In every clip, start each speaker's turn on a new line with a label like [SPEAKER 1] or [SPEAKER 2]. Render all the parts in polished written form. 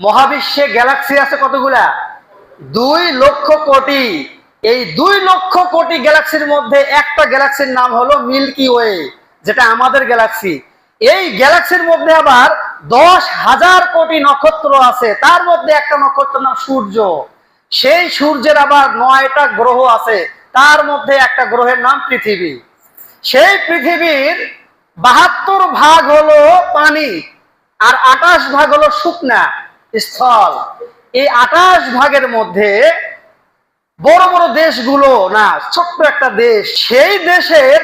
[SPEAKER 1] মহাবিশ্বে গ্যালাক্সি আছে কতগুলা? 2,00,000 কোটি। এই 2,00,000 কোটি গ্যালাক্সির মধ্যে একটা গ্যালাক্সির নাম হলো মিল্কি ওয়ে, যেটা আমাদের গ্যালাক্সি। এই গ্যালাক্সির মধ্যে আবার 10,000 কোটি নক্ষত্র আছে। তার মধ্যে একটা নক্ষত্রের নাম সূর্য। সেই সূর্যের আবার 9টা গ্রহ আছে। তার মধ্যে একটা গ্রহের নাম পৃথিবী। সেই পৃথিবীর 72 ভাগ হলো পানি, আর 28 ভাগ হলো শুকনা স্থল। এই 28 ভাগের মধ্যে বড় বড় দেশগুলো না, ছোট্ট একটা দেশ। সেই দেশের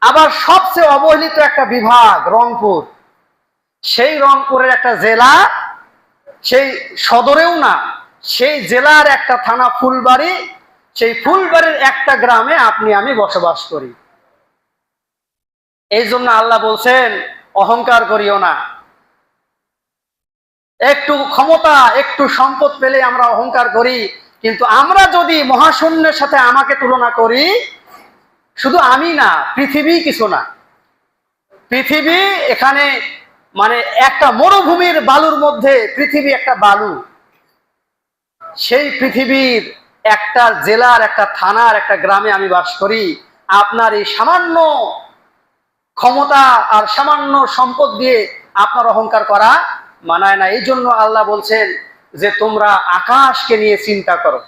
[SPEAKER 1] আবার সবচেয়ে অবহেলিত একটা বিভাগ রংপুর। সেই রংপুরের একটা জেলা, সেই সদরেও না, সেই জেলার একটা থানা ফুলবাড়ি। সেই ফুলবাড়ির একটা গ্রামে আপনি আমি বসবাস করি। এই জন্য আল্লাহ বলছেন অহংকার করিও না। একটু ক্ষমতা, একটু সম্পদ পেলে আমরা অহংকার করি, কিন্তু আমরা যদি মহাশূন্যের সাথে আমাকে তুলনা করি, শুধু আমি না, পৃথিবী কিছু না। পৃথিবী এখানে মানে একটা মরুভূমির বালুর মধ্যে পৃথিবী একটা বালু। সেই পৃথিবীর একটা জেলার, একটা থানার, একটা গ্রামে আমি বাস করি। আপনার এই সামান্য ক্ষমতা আর সামান্য সম্পদ দিয়ে আপনার অহংকার করা মানায় না। এই জন্য আল্লাহ বলছেন যে তোমরা আকাশকে নিয়ে চিন্তা করো।